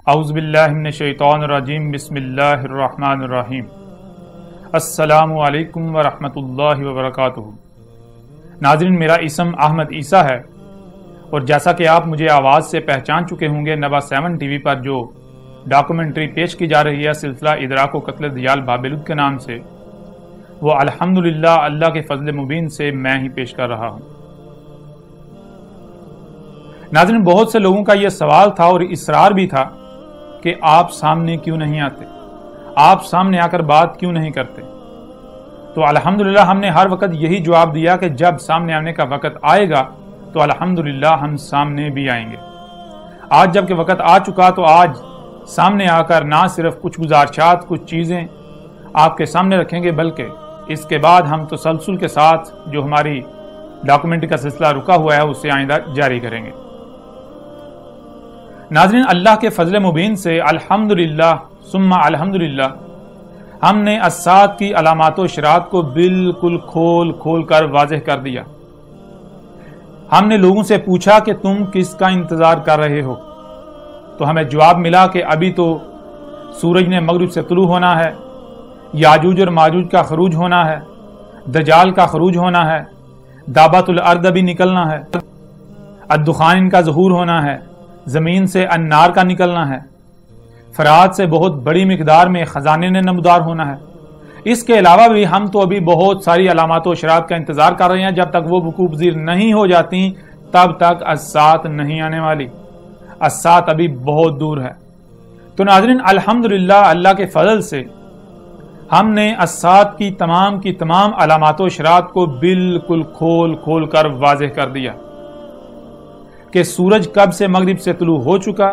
اعوذ باللہ من الشیطان الرجیم بسم اللہ الرحمن الرحیم السلام علیکم ورحمۃ اللہ وبرکاتہ۔ ناظرین، میرا اسم احمد عیسیٰ ہے اور جیسا کہ آپ مجھے آواز سے پہچان چکے ہوں گے، نبا 7 ٹی وی پر جو ڈاکومنٹری پیش کی جا رہی ہے سلسلہ ادراک و قتل دیال بابیلود کے نام سے، وہ الحمدللہ اللہ کے فضل مبین سے میں ہی پیش کر رہا ہوں۔ ناظرین، بہت سے لوگوں کا یہ سوال تھا اور اصرار بھی تھا کہ آپ سامنے کیوں نہیں آتے، آپ سامنے آ کر بات کیوں نہیں کرتے؟ تو الحمدللہ ہم نے ہر وقت یہی جواب دیا کہ جب سامنے آنے کا وقت آئے گا تو الحمدللہ ہم سامنے بھی آئیں گے۔ آج جب کہ وقت آ چکا تو آج سامنے آ کر نہ صرف کچھ گزارشات، کچھ چیزیں آپ کے سامنے رکھیں گے، بلکہ اس کے بعد ہم تسلسل کے ساتھ جو ہماری ڈاکومنٹری کا سلسلہ رکا ہوا ہے اسے آئندہ جاری کریں گے۔ ناظرین، اللہ کے فضل مبین سے الحمدللہ ثم الحمدللہ ہم نے الساعۃ کی علامات و اشارات کو بالکل کھول کر واضح کر دیا۔ ہم نے لوگوں سے پوچھا کہ تم کس کا انتظار کر رہے ہو، تو ہمیں جواب ملا کہ ابھی تو سورج نے مغرب سے طلوع ہونا ہے، یاجوج اور ماجوج کا خروج ہونا ہے، دجال کا خروج ہونا ہے، دابۃ الارض بھی نکلنا ہے، الدخان ان کا ظہور ہونا ہے، زمین سے النار کا نکلنا ہے، فرات سے بہت بڑی مقدار میں خزانے نے نمودار ہونا ہے۔ اس کے علاوہ بھی ہم تو ابھی بہت ساری علامات و اشارات کا انتظار کر رہے ہیں، جب تک وہ وقوع پذیر نہیں ہو جاتی تب تک الساعۃ نہیں آنے والی، الساعۃ ابھی بہت دور ہے۔ تو ناظرین، الحمدللہ اللہ کے فضل سے ہم نے الساعۃ کی تمام علامات و اشارات کو بالکل کھول کر واضح کر دیا کہ سورج کب سے مغرب سے طلوع ہو چکا،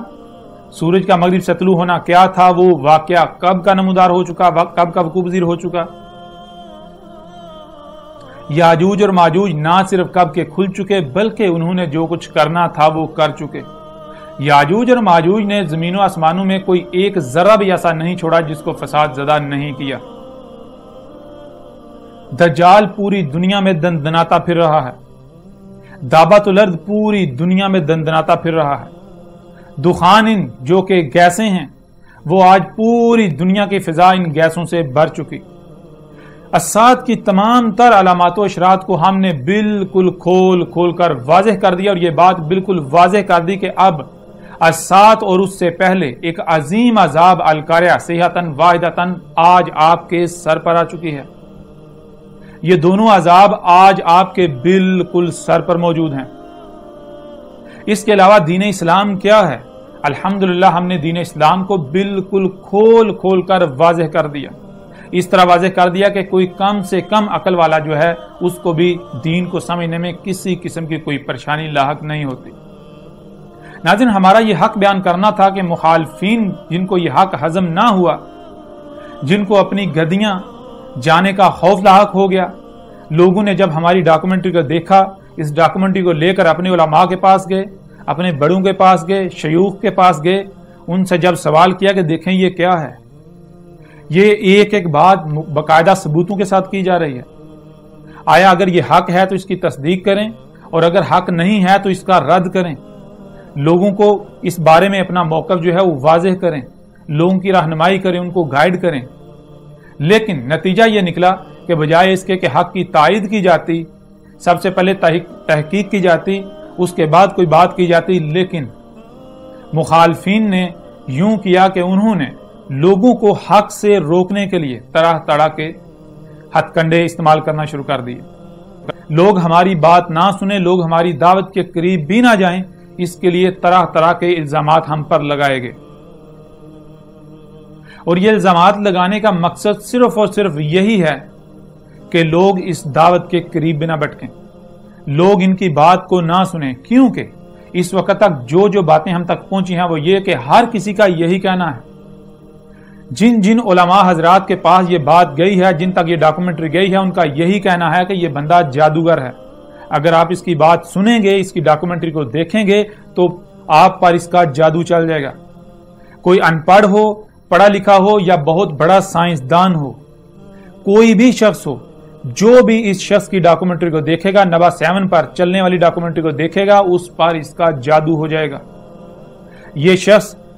سورج کا مغرب سے طلوع ہونا کیا تھا، وہ واقعہ کب کا نمودار ہو چکا، کب کا وقوع پذیر ہو چکا، یاجوج اور ماجوج نہ صرف کب کے کھل چکے بلکہ انہوں نے جو کچھ کرنا تھا وہ کر چکے۔ یاجوج اور ماجوج نے زمین و آسمانوں میں کوئی ایک ذرہ بھی ایسا نہیں چھوڑا جس کو فساد زدہ نہیں کیا۔ دجال پوری دنیا میں دندناتا پھر رہا ہے، دابۃ الارض پوری دنیا میں دندناتا پھر رہا ہے، دخان جو کہ گیسیں ہیں وہ آج پوری دنیا کی فضا ان گیسوں سے بھر چکی۔ الساعۃ کی تمام تر علامات و اشارات کو ہم نے بالکل کھول کر واضح کر دیا، اور یہ بات بالکل واضح کر دی کہ اب الساعۃ اور اس سے پہلے ایک عظیم عذاب القاریہ صیحۃ واحدۃ آج آپ کے سر پر آ چکی ہے۔ یہ دونوں عذاب آج آپ کے بالکل سر پر موجود ہیں۔ اس کے علاوہ دین اسلام کیا ہے؟ الحمدللہ ہم نے دین اسلام کو بالکل کھول کر واضح کر دیا، اس طرح واضح کر دیا کہ کوئی کم سے کم عقل والا جو ہے اس کو بھی دین کو سمجھنے میں کسی قسم کی کوئی پریشانی لاحق نہیں ہوتی۔ ناظرین، ہمارا یہ حق بیان کرنا تھا کہ مخالفین جن کو یہ حق ہضم نہ ہوا، جن کو اپنی گدیاں جانے کا خوف لاحق ہو گیا، لوگوں نے جب ہماری ڈاکومنٹری کو دیکھا، اس ڈاکومنٹری کو لے کر اپنے علماء کے پاس گئے، اپنے بڑوں کے پاس گئے، شیوخ کے پاس گئے، ان سے جب سوال کیا کہ دیکھیں یہ کیا ہے، یہ ایک بات باقاعدہ ثبوتوں کے ساتھ کی جا رہی ہے، آیا اگر یہ حق ہے تو اس کی تصدیق کریں، اور اگر حق نہیں ہے تو اس کا رد کریں، لوگوں کو اس بارے میں اپنا موقف جو ہے وہ واضح کریں، لوگوں کی رہنمائی کریں، ان کو گائیڈ کریں۔ لیکن نتیجہ یہ نکلا کہ بجائے اس کے کہ حق کی تائید کی جاتی، سب سے پہلے تحقیق کی جاتی، اس کے بعد کوئی بات کی جاتی، لیکن مخالفین نے یوں کیا کہ انہوں نے لوگوں کو حق سے روکنے کے لیے طرح کے ہتھ کنڈے استعمال کرنا شروع کر دیے۔ لوگ ہماری بات نہ سنیں، لوگ ہماری دعوت کے قریب بھی نہ جائیں، اس کے لیے طرح کے الزامات ہم پر لگائے گئے، اور یہ الزامات لگانے کا مقصد صرف اور صرف یہی ہے کہ لوگ اس دعوت کے قریب بھی نہ بٹکیں، لوگ ان کی بات کو نہ سنیں، کیونکہ اس وقت تک جو باتیں ہم تک پہنچی ہیں وہ یہ کہ ہر کسی کا یہی کہنا ہے، جن علماء حضرات کے پاس یہ بات گئی ہے، جن تک یہ ڈاکومنٹری گئی ہے، ان کا یہی کہنا ہے کہ یہ بندہ جادوگر ہے، اگر آپ اس کی بات سنیں گے، اس کی ڈاکومنٹری کو دیکھیں گے تو آپ پر اس کا جادو چل جائے گا۔ کوئی ان پڑھ ہو، پڑھا لکھا ہو، یا بہت بڑا سائنسدان ہو، کوئی بھی شخص ہو، جو بھی اس شخص کی ڈاکومنٹری کو دیکھے گا، نبا 7 پر چلنے والی ڈاکومنٹری کو دیکھے گا، اس پر اس کا جادو ہو جائے گا۔ یہ شخص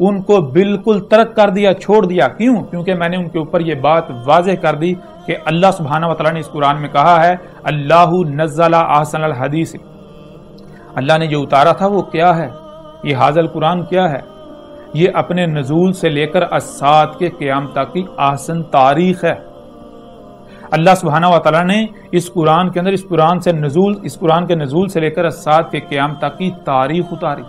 ان کو بالکل ترک کر دیا، چھوڑ دیا۔ کیوں؟ کیونکہ میں نے ان کے اوپر یہ بات واضح کر دی کہ اللہ سبحانہ وتعالی نے اس قرآن میں کہا ہے اللہ نزل احسن الحدیث، اللہ نے جو اتارا تھا وہ کیا ہے؟ یہ حاضر القرآن کیا ہے؟ یہ اپنے نزول سے لے کر الساعۃ کے قیام تک کی احسن تاریخ ہے۔ اللہ سبحانہ وتعالی نے اس قرآن کے اندر اس قرآن کے نزول سے لے کر الساعۃ کے قیام تک کی تاریخ اتاری۔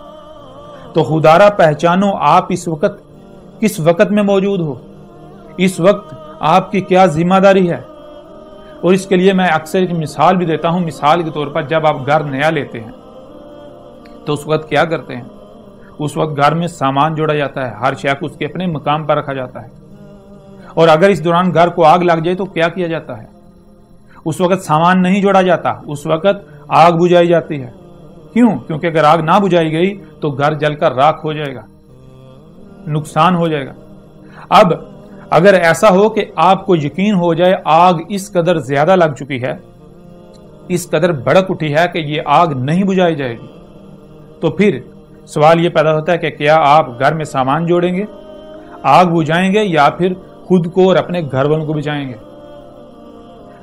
تو خدارہ پہچانو آپ اس وقت کس وقت میں موجود ہو، اس وقت آپ کی کیا ذمہ داری ہے۔ اور اس کے لیے میں اکثر ایک مثال بھی دیتا ہوں۔ مثال کے طور پر جب آپ گھر نیا لیتے ہیں تو اس وقت کیا کرتے ہیں؟ اس وقت گھر میں سامان جوڑا جاتا ہے، ہر شے کو اس کے اپنے مقام پر رکھا جاتا ہے، اور اگر اس دوران گھر کو آگ لگ جائے تو کیا کیا جاتا ہے؟ اس وقت سامان نہیں جوڑا جاتا، اس وقت آگ بجھائی جاتی ہے۔ کیوں؟ کیونکہ اگر آگ نہ بجھائی گئی تو گھر جل کر راکھ ہو جائے گا، نقصان ہو جائے گا۔ اب اگر ایسا ہو کہ آپ کو یقین ہو جائے آگ اس قدر زیادہ لگ چکی ہے، اس قدر بھڑک اٹھی ہے کہ یہ آگ نہیں بجھائی جائے گی، تو پھر سوال یہ پیدا ہوتا ہے کہ کیا آپ گھر میں سامان جوڑیں گے، آگ بجھائیں گے، یا پھر خود کو اور اپنے گھر والوں کو بچائیں گے؟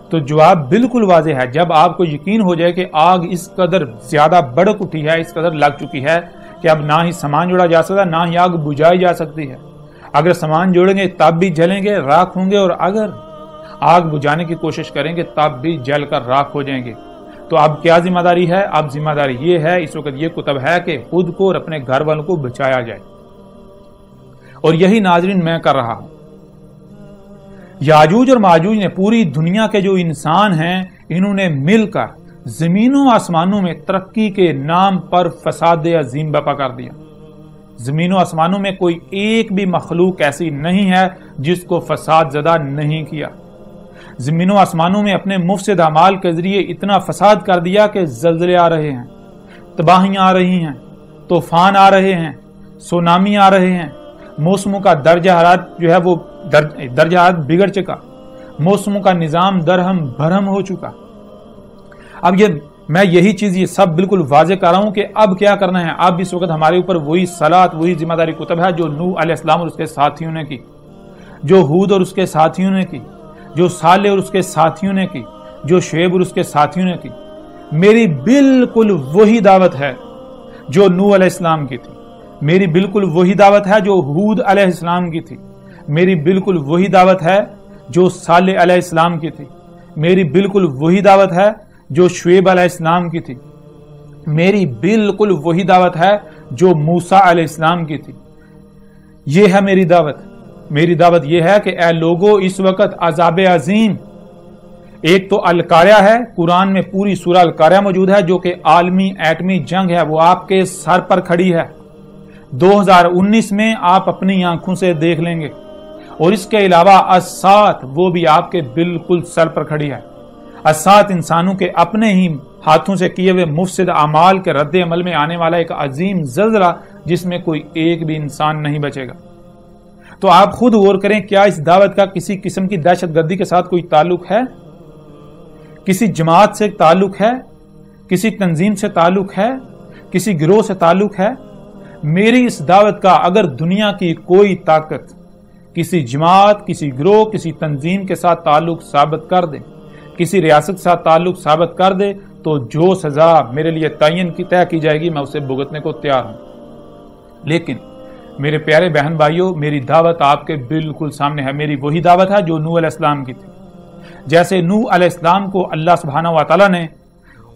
تو جواب بالکل واضح ہے۔ جب آپ کو یقین ہو جائے کہ آگ اس قدر زیادہ بھڑک اٹھی ہے، اس قدر لگ چکی ہے کہ اب نہ ہی سامان جوڑا جا سکتا، نہ ہی آگ بجھائی جا سکتی ہے۔ اگر سامان جوڑیں گے تب بھی جلیں گے، راکھ ہوں گے، اور اگر آگ بجھانے کی کوشش کریں گے تب بھی جل کر راکھ ہو جائیں گے۔ تو اب کیا ذمہ داری ہے؟ اب ذمہ داری یہ ہے، اس وقت یہ کتب ہے کہ خود کو اور اپنے گھر والوں کو بچایا جائے، اور یہی ناظرین میں کر رہا ہوں۔ یاجوج اور ماجوج نے پوری دنیا کے جو انسان ہیں انہوں نے مل کر زمینوں آسمانوں میں ترقی کے نام پر فساد عظیم برپا کر دیا۔ زمینوں آسمانوں میں کوئی ایک بھی مخلوق ایسی نہیں ہے جس کو فساد زدہ نہیں کیا۔ زمینوں آسمانوں میں اپنے مفسد اعمال کے ذریعے اتنا فساد کر دیا کہ زلزلے آ رہے ہیں، تباہیاں آ رہی ہیں، طوفان آ رہے ہیں، سونامی آ رہے ہیں، موسموں کا درجہ حرارت جو ہے وہ درجہ حرارت بگڑ چکا، موسموں کا نظام درہم بھرہم ہو چکا۔ اب میں یہی چیز یہ سب بالکل واضح کر رہا ہوں کہ اب کیا کرنا ہے۔ اب اس وقت ہمارے اوپر وہی صلاۃ، وہی ذمہ داری کتب ہے جو نوح علیہ السلام اور اس کے ساتھیوں نے کی، جو ہود اور اس کے ساتھیوں نے کی، جو صالح اور اس کے ساتھیوں نے کی، جو شعیب اور اس کے ساتھیوں نے کی۔ میری بالکل وہی دعوت ہے جو نوح علیہ السلام کی تھی، میری بالکل وہی دعوت ہے جو ہود علیہ السلام کی تھی، میری بالکل وہی دعوت ہے جو صالح علیہ السلام کی تھی، میری بالکل وہی دعوت ہے جو شعیب علیہ السلام کی تھی، میری بالکل وہی دعوت ہے جو موسیٰ علیہ السلام کی تھی۔ یہ ہے میری دعوت۔ میری دعوت یہ ہے کہ اے لوگو اس وقت عذاب عظیم، ایک تو القاریہ ہے، قرآن میں پوری سورہ القاریہ موجود ہے جو کہ عالمی ایٹمی جنگ ہے، وہ آپ کے سر پر کھڑی ہے۔ 2019 میں آپ اپنی آنکھوں سے دیکھ لیں گے، اور اس کے علاوہ الساعۃ وہ بھی آپ کے بالکل سر پر کھڑی ہے۔ الساعۃ انسانوں کے اپنے ہی ہاتھوں سے کیے ہوئے مفسد اعمال کے رد عمل میں آنے والا ایک عظیم زلزلہ جس میں کوئی ایک بھی انسان نہیں بچے گا۔ تو آپ خود غور کریں، کیا اس دعوت کا کسی قسم کی دہشت گردی کے ساتھ کوئی تعلق ہے؟ کسی جماعت سے تعلق ہے؟ کسی تنظیم سے تعلق ہے؟ کسی گروہ سے تعلق ہے؟ میری اس دعوت کا اگر دنیا کی کوئی طاقت کسی جماعت، کسی گروہ، کسی تنظیم کے ساتھ تعلق ثابت کر دے، کسی ریاست کے ساتھ تعلق ثابت کر دے، تو جو سزا میرے لیے تعین کی طے کی جائے گی میں اسے بھگتنے کو تیار ہوں۔ لیکن میرے پیارے بہن بھائیوں، میری دعوت آپ کے بالکل سامنے ہے۔ میری وہی دعوت ہے جو نوح علیہ السلام کی تھی۔ جیسے نوح علیہ السلام کو اللہ سبحانہ و تعالیٰ نے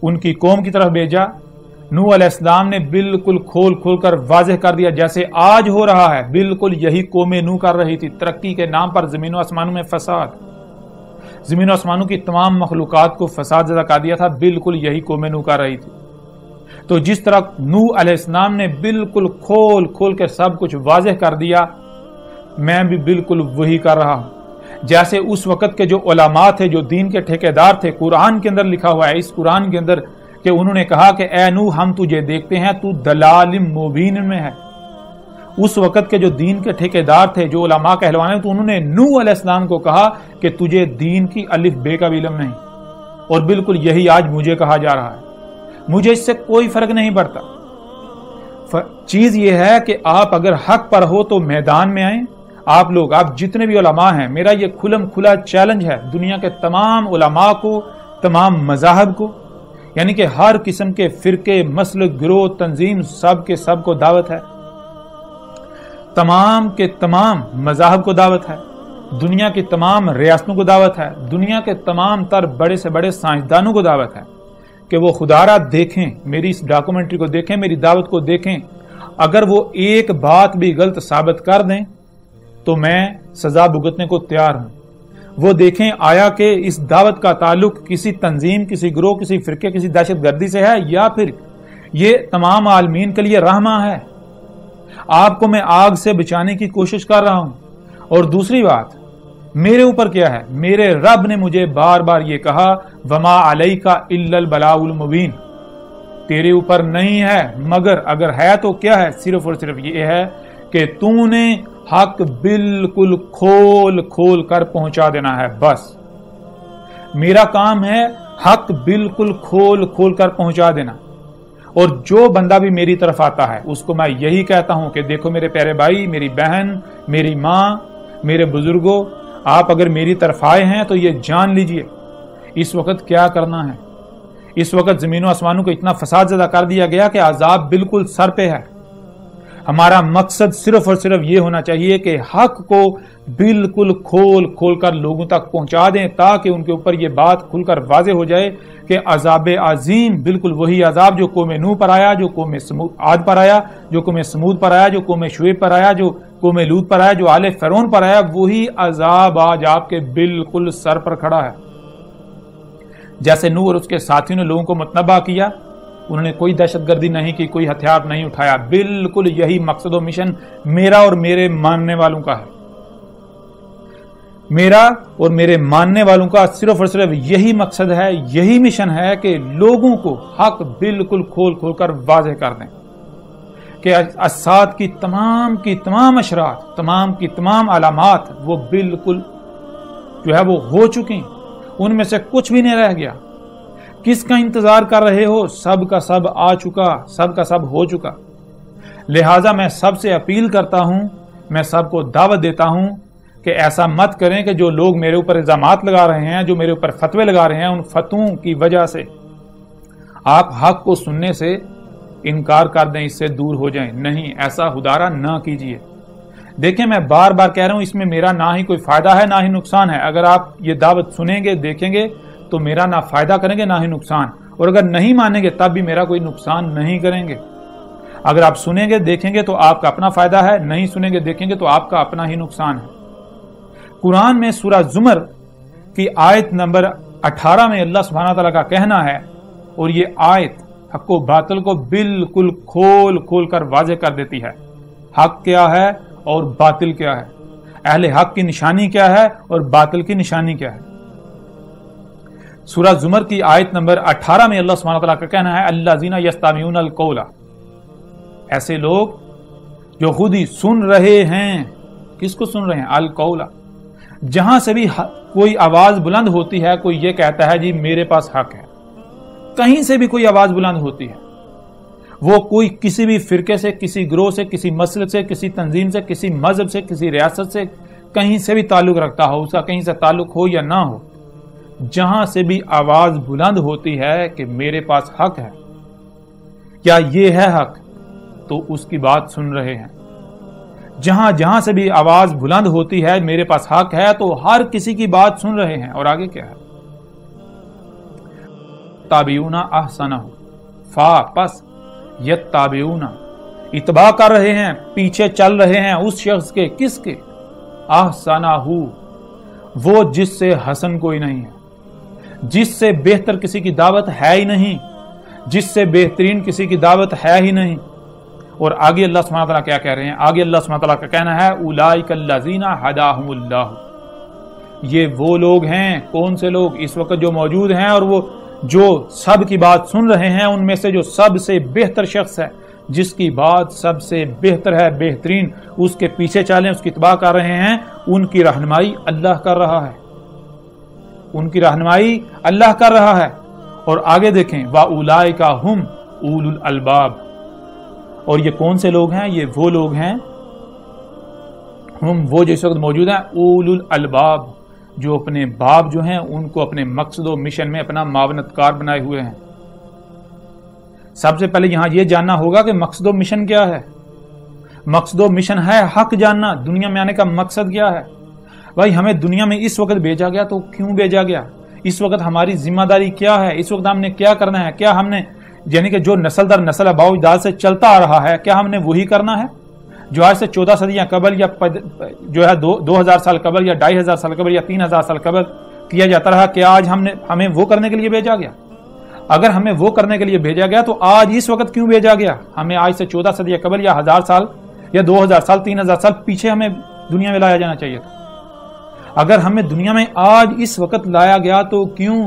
ان کی قوم کی طرف بھیجا، نوح علیہ السلام نے بالکل کھول کر واضح کر دیا، جیسے آج ہو رہا ہے بالکل یہی قوم نوح کر رہی تھی۔ ترقی کے نام پر زمین و آسمانوں میں فساد، زمین و آسمانوں کی تمام مخلوقات کو فساد زدہ کر دیا تھا، بالکل یہی قوم نوح کر رہی تھی۔ تو جس طرح نوح علیہ السلام نے بالکل کھول کے سب کچھ واضح کر دیا، میں بھی بالکل وہی کر رہا ہوں۔ جیسے اس وقت کے جو علماء تھے، جو دین کے ٹھیکیدار تھے، قرآن کے اندر لکھا ہوا ہے، اس قرآن کے اندر کہ انہوں نے کہا کہ اے نوح ہم تجھے دیکھتے ہیں تو دلال مبین میں ہے۔ اس وقت کے جو دین کے ٹھیکیدار تھے، جو علماء کہلوانے، تو انہوں نے نوح علیہ السلام کو کہا کہ تجھے دین کی الف بے کا بھی علم نہیں، اور بالکل یہی آج مجھے کہا جا رہا ہے۔ مجھے اس سے کوئی فرق نہیں پڑتا۔ چیز یہ ہے کہ آپ اگر حق پر ہو تو میدان میں آئیں. آپ لوگ، آپ جتنے بھی علماء ہیں، میرا یہ کھلم کھلا چیلنج ہے دنیا کے تمام علماء کو، تمام مذاہب کو، یعنی کہ ہر قسم کے فرقے، مسلک، گروہ، تنظیم، سب کے سب کو دعوت ہے. تمام کے تمام مذاہب کو دعوت ہے، دنیا کی تمام ریاستوں کو دعوت ہے، دنیا کے تمام تر بڑے سے بڑے سائنسدانوں کو دعوت ہے کہ وہ خدا را دیکھیں، میری اس ڈاکومنٹری کو دیکھیں، میری دعوت کو دیکھیں. اگر وہ ایک بات بھی غلط ثابت کر دیں تو میں سزا بھگتنے کو تیار ہوں. وہ دیکھیں آیا کہ اس دعوت کا تعلق کسی تنظیم، کسی گروہ، کسی فرقے، کسی دہشت گردی سے ہے، یا پھر یہ تمام عالمین کے لیے رحمہ ہے. آپ کو میں آگ سے بچانے کی کوشش کر رہا ہوں. اور دوسری بات، میرے اوپر کیا ہے؟ میرے رب نے مجھے بار بار یہ کہا، وما علیک الا البلاغ المبین، تیرے اوپر نہیں ہے مگر، اگر ہے تو کیا ہے؟ صرف اور صرف یہ ہے کہ تو نے حق بالکل کھول کھول کر پہنچا دینا ہے. بس میرا کام ہے حق بالکل کھول کھول کر پہنچا دینا. اور جو بندہ بھی میری طرف آتا ہے اس کو میں یہی کہتا ہوں کہ دیکھو میرے پیارے بھائی، میری بہن، میری ماں، میرے بزرگوں، آپ اگر میری طرف آئے ہیں تو یہ جان لیجئے اس وقت کیا کرنا ہے. اس وقت زمین و آسمانوں کو اتنا فساد زدہ کر دیا گیا کہ عذاب بالکل سر پہ ہے. ہمارا مقصد صرف اور صرف یہ ہونا چاہیے کہ حق کو بالکل کھول کھول کر لوگوں تک پہنچا دیں، تاکہ ان کے اوپر یہ بات کھل کر واضح ہو جائے کہ عذاب عظیم بالکل وہی عذاب جو قوم نوح پر آیا، جو قوم عاد پر آیا، جو قوم سمود پر آیا، جو قوم شعیب پر آیا، جو قوم لوط پر آیا، جو آل فرعون پر آیا، وہی عذاب آج آپ کے بالکل سر پر کھڑا ہے. جیسے نوح اور اس کے ساتھیوں نے لوگوں کو متنبہ کیا، انہوں نے کوئی دہشت گردی نہیں کی، کوئی ہتھیار نہیں اٹھایا. بالکل یہی مقصد و مشن میرا اور میرے ماننے والوں کا ہے. میرا اور میرے ماننے والوں کا صرف اور صرف یہی مقصد ہے، یہی مشن ہے کہ لوگوں کو حق بالکل کھول کھول کر واضح کر دیں کہ اسات کی تمام اشرات، تمام کی تمام علامات وہ بالکل جو ہے وہ ہو چکی، ان میں سے کچھ بھی نہیں رہ گیا. کس کا انتظار کر رہے ہو؟ سب کا سب آ چکا، سب کا سب ہو چکا. لہٰذا میں سب سے اپیل کرتا ہوں، میں سب کو دعوت دیتا ہوں کہ ایسا مت کریں کہ جو لوگ میرے اوپر الزامات لگا رہے ہیں، جو میرے اوپر فتوے لگا رہے ہیں، ان فتووں کی وجہ سے آپ حق کو سننے سے انکار کر دیں، اس سے دور ہو جائیں. نہیں، ایسا خدارا نہ کیجیے. دیکھیں میں بار بار کہہ رہا ہوں، اس میں میرا نہ ہی کوئی فائدہ ہے نہ ہی نقصان ہے. اگر آپ یہ دعوت سنیں گے، دیکھیں گے تو میرا نہ فائدہ کریں گے نہ ہی نقصان، اور اگر نہیں مانیں گے تب بھی میرا کوئی نقصان نہیں کریں گے. اگر آپ سنیں گے دیکھیں گے تو آپ کا اپنا فائدہ ہے، نہیں سنیں گے دیکھیں گے تو آپ کا اپنا ہی نقصان ہے. قرآن میں سورہ زمر کی آیت نمبر 18 میں اللہ سبحانہ تعالیٰ کا کہنا ہے، اور یہ آیت حق و باطل کو بالکل کھول کھول کر واضح کر دیتی ہے. حق کیا ہے اور باطل کیا ہے، اہل حق کی نشانی کیا ہے اور باطل کی نشانی کیا ہے. سورہ زمر کی آیت نمبر 18 میں اللہ سبحانہ تعالیٰ کا کہنا ہے، الذین یستمعون القول، ایسے لوگ جو خود ہی سن رہے ہیں. کس کو سن رہے ہیں؟ القول. جہاں سے بھی کوئی آواز بلند ہوتی ہے، کوئی یہ کہتا ہے جی میرے پاس حق ہے، کہیں سے بھی کوئی آواز بلند ہوتی ہے، وہ کوئی کسی بھی فرقے سے، کسی گروہ سے، کسی مسلک سے، کسی تنظیم سے، کسی مذہب سے، کسی ریاست سے، کہیں سے بھی تعلق رکھتا ہو، اس کا کہیں سے تعلق ہو یا نہ ہو، جہاں سے بھی آواز بلند ہوتی ہے کہ میرے پاس حق ہے، کیا یہ ہے حق، تو اس کی بات سن رہے ہیں. جہاں سے بھی آواز بلند ہوتی ہے میرے پاس حق ہے، تو ہر کسی کی بات سن رہے ہیں. اور آگے کیا ہے؟ تابعون احسنہ، فا پس یتابعون، اتباع کر رہے ہیں، پیچھے چل رہے ہیں اس شخص کے. کس کے؟ احسنہ، وہ جس سے حسن کوئی نہیں ہے، جس سے بہتر کسی کی دعوت ہے ہی نہیں، جس سے بہترین کسی کی دعوت ہے ہی نہیں. اور آگے اللہ سبحانہ تعالیٰ کیا کہہ رہے ہیں؟ آگے اللہ سبحانہ تعالیٰ کا کہنا ہے، اولئک الذین ھداھم اللہ، یہ وہ لوگ ہیں. کون سے لوگ؟ اس وقت جو موجود ہیں اور وہ جو سب کی بات سن رہے ہیں، ان میں سے جو سب سے بہتر شخص ہے، جس کی بات سب سے بہتر ہے، بہترین، اس کے پیچھے چلیں، اس کی اتباع کر رہے ہیں. ان کی رہنمائی اللہ کر رہا ہے، ان کی رہنمائی اللہ کر رہا ہے. اور آگے دیکھیں، وَأُولَئِكَ هُمْ أُولُو الْأَلْبَابِ، اور یہ کون سے لوگ ہیں؟ یہ وہ لوگ ہیں وہ جو اس وقت موجود ہیں اولو الالباب، جو اپنے باپ جو ہیں ان کو اپنے مقصد و مشن میں اپنا معاونت کار بنائے ہوئے ہیں۔ سب سے پہلے یہاں یہ جاننا ہوگا کہ مقصد و مشن کیا ہے۔ مقصد و مشن ہے حق جاننا، دنیا میں آنے کا مقصد کیا ہے۔ بھائی ہمیں دنیا میں اس وقت بھیجا گیا تو کیوں بھیجا گیا؟ اس وقت ہماری ذمہ داری کیا ہے؟ اس وقت ہم نے کیا کرنا ہے؟ کیا ہم نے یعنی کہ جو نسل در نسل آباء و اجداد سے چلتا آ رہا ہے کیا ہم نے وہی کرنا ہے؟ جو آج سے 14 صدیاں قبل یا جو ہے 2000 سال قبل یا 2500 سال قبل یا 3000 سال قبل کیا جاتا رہا، کیا آج ہمیں وہ کرنے کے لیے بھیجا گیا؟ اگر ہمیں وہ کرنے کے لیے بھیجا گیا تو آج اس وقت کیوں بھیجا گیا؟ ہمیں آج سے 14 صدیاں قبل یا 1000 سال یا 2000 سال 3000 سال پیچھے ہمیں دنیا میں لایا جانا چاہیے تھا۔ اگر ہمیں دنیا میں آج اس وقت لایا گیا تو کیوں؟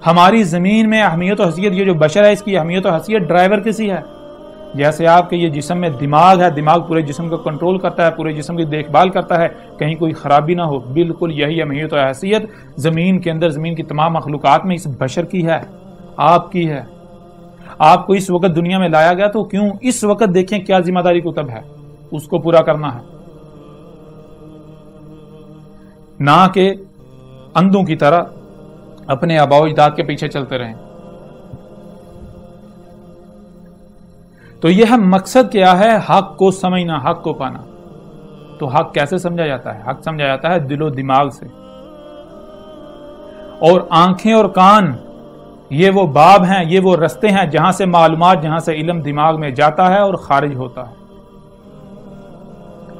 ہماری زمین میں اہمیت و حیثیت، یہ جو بشر ہے اس کی اہمیت و حیثیت ڈرائیور کسی ہے؟ جیسے آپ کے یہ جسم میں دماغ ہے، دماغ پورے جسم کو کنٹرول کرتا ہے، پورے جسم کی دیکھ بھال کرتا ہے، کہیں کوئی خرابی نہ ہو، بالکل یہی اہمیت و حیثیت زمین کے اندر، زمین کی تمام مخلوقات میں اس بشر کی ہے، آپ کی ہے۔ آپ کو اس وقت دنیا میں لایا گیا تو کیوں؟ اس وقت دیکھیں کیا ذمہ داری کتب ہے، اس کو پورا کرنا ہے، نہ کہ اندھوں کی طرح اپنے آباء و اجداد کے پیچھے چلتے رہیں۔ تو یہ مقصد کیا ہے؟ حق کو سمجھنا، حق کو پانا۔ تو حق کیسے سمجھا جاتا ہے؟ حق سمجھا جاتا ہے دل و دماغ سے، اور آنکھیں اور کان یہ وہ باب ہیں، یہ وہ رستے ہیں جہاں سے معلومات، جہاں سے علم دماغ میں جاتا ہے اور خارج ہوتا ہے۔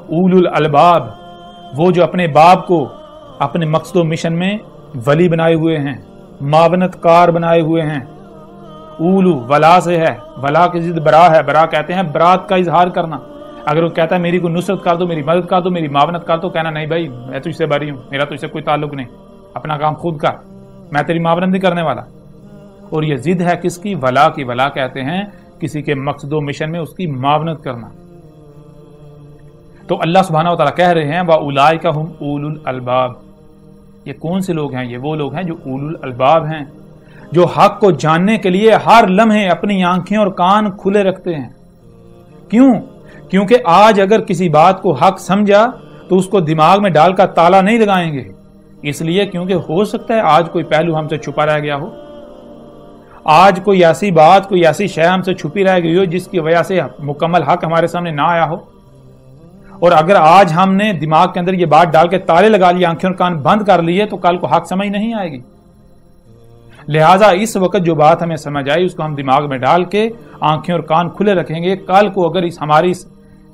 اولو الالباب وہ جو اپنے باپ کو اپنے مقصد و مشن میں ولی بنائے ہوئے ہیں، معاونت کار بنائے ہوئے ہیں۔ اولو ولا سے ہے، ولا کی ضد برا ہے، برا کہتے ہیں برات کا اظہار کرنا۔ اگر وہ کہتا ہے میری کوئی نصرت کر دو، میری مدد کر دو، میری معاونت کر دو، کہنا نہیں بھائی میں تجھ سے بری ہوں، میرا تجھ سے کوئی تعلق نہیں، اپنا کام خود کر، میں تیری معاونت نہیں کرنے والا۔ اور یہ ضد ہے کس کی؟ ولا کی۔ ولا کہتے ہیں کسی کے مقصد و مشن میں اس کی معاونت کرنا۔ تو اللہ سبحانہ و تعالیٰ کہہ رہے ہیں وَأُولَئِكَ هُمْ أُولُو الْأَلْبَابِ، یہ کون سے لوگ ہیں؟ یہ وہ لوگ ہیں جو اولو الالباب ہیں، جو حق کو جاننے کے لیے ہر لمحے اپنی آنکھیں اور کان کھلے رکھتے ہیں۔ کیوں؟ کیونکہ آج اگر کسی بات کو حق سمجھا تو اس کو دماغ میں ڈال کر تالا نہیں لگائیں گے، اس لیے کیونکہ ہو سکتا ہے آج کوئی پہلو ہم سے چھپا رہ گیا ہو، آج کوئی ایسی بات، کوئی ایسی شے ہم سے چھپی رہ گئی ہو جس کی وجہ سے مکمل حق ہمارے سامنے نہ آیا ہو۔ اور اگر آج ہم نے دماغ کے اندر یہ بات ڈال کے تالے لگا لیے، آنکھیں اور کان بند کر لیے، تو کل کو حق سمجھ نہیں آئے گی۔ لہٰذا اس وقت جو بات ہمیں سمجھ آئی اس کو ہم دماغ میں ڈال کے آنکھیں اور کان کھلے رکھیں گے۔ کل کو اگر ہماری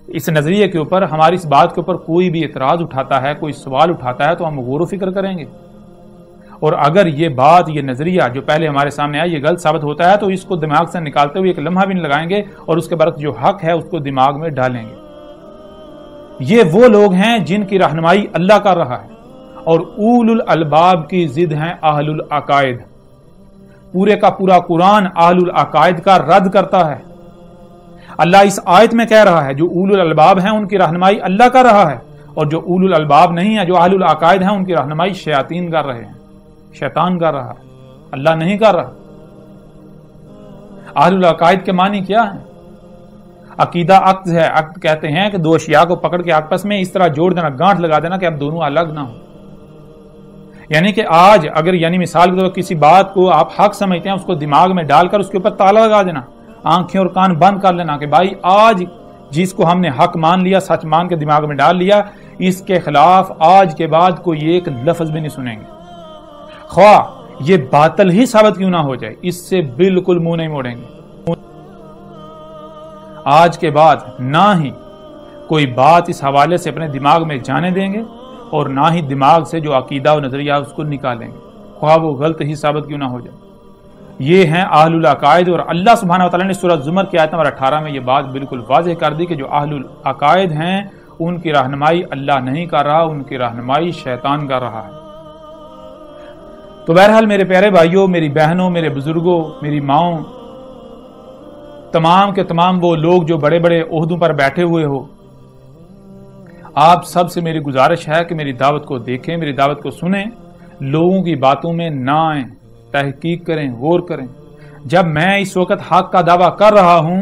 اس نظریے کے اوپر، ہماری اس بات کے اوپر کوئی بھی اعتراض اٹھاتا ہے، کوئی سوال اٹھاتا ہے، تو ہم غور و فکر کریں گے۔ اور اگر یہ بات، یہ نظریہ جو پہلے ہمارے سامنے آیا یہ غلط ثابت ہوتا ہے تو اس کو دماغ سے نکالتے ہوئے ایک لمحہ بھی نہیں لگائیں گے، اور اس کے برعکس جو حق ہے اس کو دماغ میں ڈالیں گے۔ یہ وہ لوگ ہیں جن کی رہنمائی اللہ کر رہا ہے، اور اولو الالباب کی ضد ہیں اہل العقائد۔ پورے کا پورا قرآن اہل العقائد کا رد کرتا ہے۔ اللہ اس آیت میں کہہ رہا ہے جو اولو الالباب ہیں ان کی رہنمائی اللہ کر رہا ہے، اور جو اولو الالباب نہیں ہے، جو اہل العقائد ہیں، ان کی رہنمائی شیاطین کر رہے ہیں، شیطان کر رہا ہے، اللہ نہیں کر رہا۔ اہل العقائد کے معنی کیا ہے؟ عقیدہ عقد ہے۔ عقد کہتے ہیں کہ دو اشیاء کو پکڑ کے آپس میں اس طرح جوڑ دینا، گانٹھ لگا دینا کہ اب دونوں الگ نہ ہوں۔ یعنی کہ آج اگر مثال کے طور پر کسی بات کو آپ حق سمجھتے ہیں، اس کو دماغ میں ڈال کر اس کے اوپر تالا لگا دینا، آنکھیں اور کان بند کر لینا کہ بھائی آج جس کو ہم نے حق مان لیا، سچ مان کے دماغ میں ڈال لیا، اس کے خلاف آج کے بعد کوئی ایک لفظ بھی نہیں سنیں گے، خواہ یہ باطل ہی ثابت کیوں نہ ہو جائے، اس سے بالکل منہ نہیں موڑیں گے۔ آج کے بعد نہ ہی کوئی بات اس حوالے سے اپنے دماغ میں جانے دیں گے، اور نہ ہی دماغ سے جو عقیدہ و نظریہ اس کو نکالیں گے، خواہ وہ غلط ہی ثابت کیوں نہ ہو جائے۔ یہ ہیں اہل العقائد، اور اللہ سبحانہ وتعالی نے سورۃ زمر کی آیت نمبر 18 میں یہ بات بالکل واضح کر دی کہ جو اہل العقائد ہیں ان کی رہنمائی اللہ نہیں کر رہا، ان کی رہنمائی شیطان کر رہا ہے۔ تو بہرحال میرے پیارے بھائیوں، میری بہنوں، میرے بزرگوں، میری ماؤں، تمام کے تمام وہ لوگ جو بڑے بڑے عہدوں پر بیٹھے ہوئے ہو، آپ سب سے میری گزارش ہے کہ میری دعوت کو دیکھیں، میری دعوت کو سنیں، لوگوں کی باتوں میں نہ آئیں، تحقیق کریں، غور کریں۔ جب میں اس وقت حق کا دعویٰ کر رہا ہوں،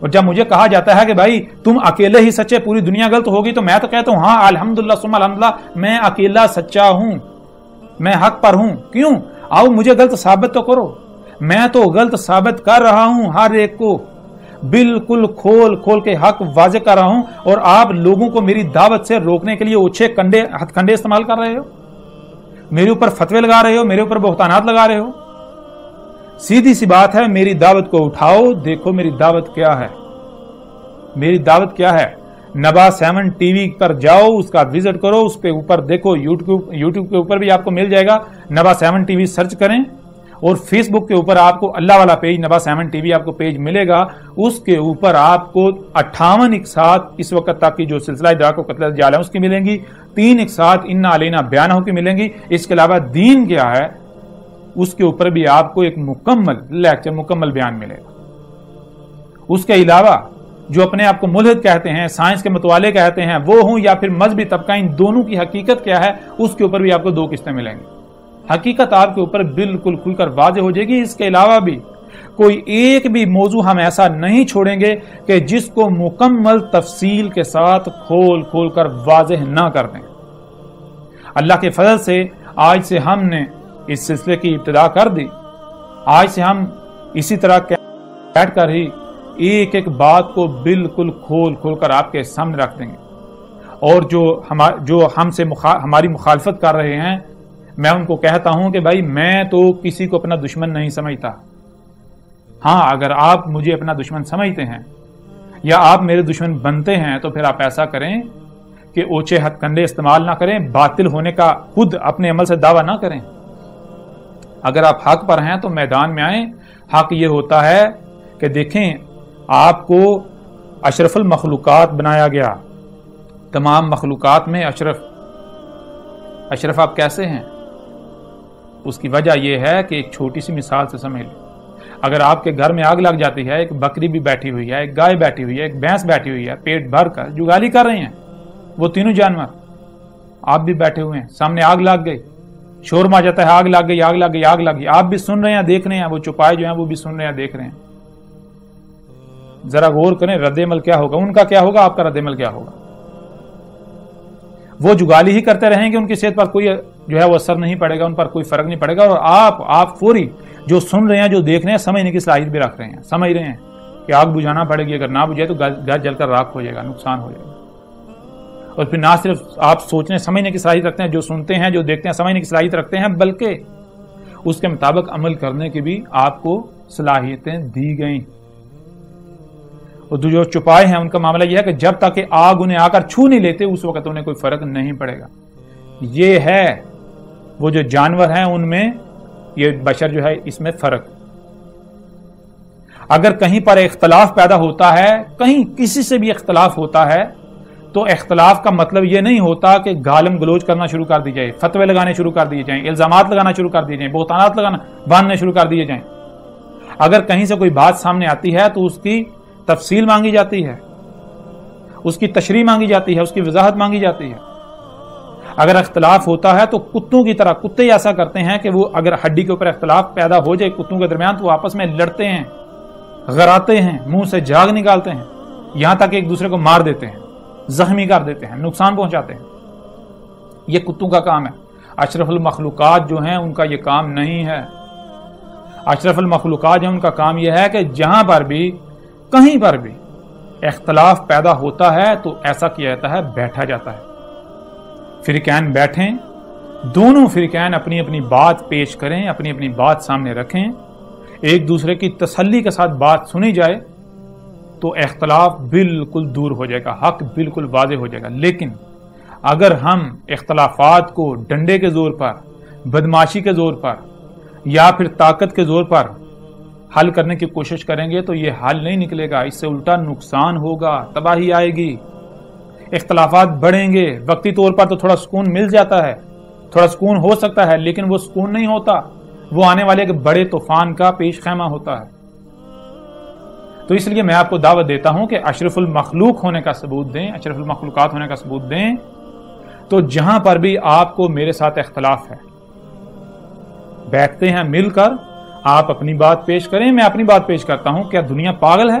اور جب مجھے کہا جاتا ہے کہ بھائی تم اکیلے ہی سچے، پوری دنیا غلط ہوگی، تو میں تو کہتا ہوں ہاں الحمدللہ ثم الحمدللہ، میں اکیلا سچا ہوں، میں حق پر ہوں۔ کیوں؟ آؤ مجھے غلط ثابت تو کرو۔ میں تو غلط ثابت کر رہا ہوں، ہر ایک کو بالکل کھول کھول کے حق واضح کر رہا ہوں، اور آپ لوگوں کو میری دعوت سے روکنے کے لیے اوچھے ہتھ کنڈے استعمال کر رہے ہو، میرے اوپر فتوے لگا رہے ہو، میرے اوپر بہتانات لگا رہے ہو۔ سیدھی سی بات ہے، میری دعوت کو اٹھاؤ، دیکھو میری دعوت کیا ہے، میری دعوت کیا ہے۔ نبا 7 ٹی وی پر جاؤ، اس کا وزٹ کرو، اس پہ اوپر دیکھو، یوٹیوب کے اوپر بھی آپ کو مل جائے گا، نبا 7 ٹی وی سرچ کریں، اور فیس بک کے اوپر آپ کو اللہ والا پیج نبا 7 ٹی وی آپ کو پیج ملے گا، اس کے اوپر آپ کو 58 اقساط اس وقت تک کی جو سلسلہ ادراک و قتل جال ہے اس کی ملیں گی، 3 اقساط انا علینا بیانہ کی ملیں گی۔ اس کے علاوہ دین کیا ہے اس کے اوپر بھی آپ کو ایک مکمل لیکچر، مکمل بیان ملے گا۔ اس کے علاوہ جو اپنے آپ کو ملحد کہتے ہیں، سائنس کے متوالے کہتے ہیں، وہ ہوں یا پھر مذہبی طبقہ، ان دونوں کی حقیقت کیا ہے اس کے اوپر بھی آپ کو 2 قسطیں ملیں گی۔ حقیقت آپ کے اوپر بالکل کھل کر واضح ہو جائے گی۔ اس کے علاوہ بھی کوئی ایک بھی موضوع ہم ایسا نہیں چھوڑیں گے کہ جس کو مکمل تفصیل کے ساتھ کھول کھول کر واضح نہ کر دیں۔ اللہ کے فضل سے آج سے ہم نے اس سلسلے کی ابتدا کر دی۔ آج سے ہم اسی طرح بیٹھ کر ہی ایک ایک بات کو بالکل کھول کھول کر آپ کے سامنے رکھ دیں گے، اور جو ہم سے ہماری مخالفت کر رہے ہیں، میں ان کو کہتا ہوں کہ بھائی میں تو کسی کو اپنا دشمن نہیں سمجھتا۔ ہاں اگر آپ مجھے اپنا دشمن سمجھتے ہیں یا آپ میرے دشمن بنتے ہیں تو پھر آپ ایسا کریں کہ اوچھے ہتھ کنڈے استعمال نہ کریں، باطل ہونے کا خود اپنے عمل سے دعویٰ نہ کریں۔ اگر آپ حق پر ہیں تو میدان میں آئیں۔ حق یہ ہوتا ہے کہ دیکھیں آپ کو اشرف المخلوقات بنایا گیا، تمام مخلوقات میں اشرف آپ کیسے ہیں؟ اس کی وجہ یہ ہے کہ ایک چھوٹی سی مثال سے سمجھ لیں، اگر آپ کے گھر میں آگ لگ جاتی ہے، ایک بکری بھی بیٹھی ہوئی ہے، ایک گائے بیٹھی ہوئی ہے، ایک بھینس بیٹھی ہوئی ہے، پیٹ بھر کر جگالی کر رہے ہیں، وہ تینوں جانور، آپ بھی بیٹھے ہوئے ہیں، سامنے آگ لگ گئی، شور ما جاتا ہے، آگ لگ گئی، آگ لگ گئی، آگ لگ گئی، آپ بھی سن رہے ہیں، دیکھ رہے ہیں، وہ چوپائے جو ہیں وہ بھی سن رہے ہیں، دیکھ رہے ہیں۔ ذرا غور کریں رد عمل کیا ہوگا، ان کا کیا ہوگا، آپ کا رد عمل کیا ہوگا؟ وہ جگالی ہی کرتے رہیں گے، ان کی صحت پر کوئی جو ہے وہ اثر نہیں پڑے گا، ان پر کوئی فرق نہیں پڑے گا، اور آپ فوری جو سن رہے ہیں، جو دیکھ رہے ہیں، سمجھنے کی صلاحیت بھی رکھ رہے ہیں، سمجھ رہے ہیں کہ آگ بجھانا پڑے گی، اگر نہ بجھائے تو گھر جل کر راکھ ہو جائے گا، نقصان ہو جائے گا۔ اور پھر نہ صرف آپ سوچنے سمجھنے کی صلاحیت رکھتے ہیں، جو سنتے ہیں جو دیکھتے ہیں سمجھنے کی صلاحیت رکھتے ہیں، بلکہ اس کے مطابق عمل کرنے کی بھی آپ کو صلاحیتیں دی گئیں۔ اور جو چپائے ہیں ان کا معاملہ یہ ہے کہ جب تک کہ آگ انہیں آ کر چھو نہیں لیتے اس وقت انہیں کوئی فرق نہیں پڑے گا۔ یہ ہے وہ جو جانور ہیں ان میں، یہ بشر جو ہے اس میں فرق۔ اگر کہیں پر اختلاف پیدا ہوتا ہے، کہیں کسی سے بھی اختلاف ہوتا ہے، تو اختلاف کا مطلب یہ نہیں ہوتا کہ گالم گلوچ کرنا شروع کر دی جائے، فتوے لگانے شروع کر دیے جائیں، الزامات لگانا شروع کر دیے جائیں، بہتانات باندھنے شروع کر دیے جائیں۔ اگر کہیں سے کوئی بات سامنے آتی ہے تو اس کی تفصیل مانگی جاتی ہے، اس کی تشریح مانگی جاتی ہے، اس کی وضاحت مانگی جاتی ہے۔ اگر اختلاف ہوتا ہے تو کتوں کی طرح، کتے ایسا کرتے ہیں کہ وہ اگر ہڈی کے اوپر اختلاف پیدا ہو جائے کتوں کے درمیان تو وہ آپس میں لڑتے ہیں، غراتے ہیں، منہ سے جھاگ نکالتے ہیں، یہاں تک ایک دوسرے کو مار دیتے ہیں، زخمی کر دیتے ہیں، نقصان پہنچاتے ہیں۔ یہ کتوں کا کام ہے۔ اشرف المخلوقات جو ہیں ان کا یہ کام نہیں ہے۔ اشرف المخلوقات جو ان کا کام یہ ہے کہ جہاں پر بھی کہیں پر بھی اختلاف پیدا ہوتا ہے تو ایسا کیا جاتا ہے، بیٹھا جاتا ہے، فریقین بیٹھیں، دونوں فریقین اپنی اپنی بات پیش کریں، اپنی اپنی بات سامنے رکھیں، ایک دوسرے کی تسلی کے ساتھ بات سنی جائے تو اختلاف بالکل دور ہو جائے گا، حق بالکل واضح ہو جائے گا۔ لیکن اگر ہم اختلافات کو ڈنڈے کے زور پر، بدماشی کے زور پر یا پھر طاقت کے زور پر حل کرنے کی کوشش کریں گے تو یہ حل نہیں نکلے گا، اس سے الٹا نقصان ہوگا، تباہی آئے گی، اختلافات بڑھیں گے۔ وقتی طور پر تو تھوڑا سکون مل جاتا ہے، تھوڑا سکون ہو سکتا ہے، لیکن وہ سکون نہیں ہوتا، وہ آنے والے ایک بڑے طوفان کا پیش خیمہ ہوتا ہے۔ تو اس لیے میں آپ کو دعوت دیتا ہوں کہ اشرف المخلوق ہونے کا ثبوت دیں، اشرف المخلوقات ہونے کا ثبوت دیں، تو جہاں پر بھی آپ کو میرے ساتھ اختلاف ہے، بیٹھتے ہیں مل کر، آپ اپنی بات پیش کریں، میں اپنی بات پیش کرتا ہوں۔ کیا دنیا پاگل ہے؟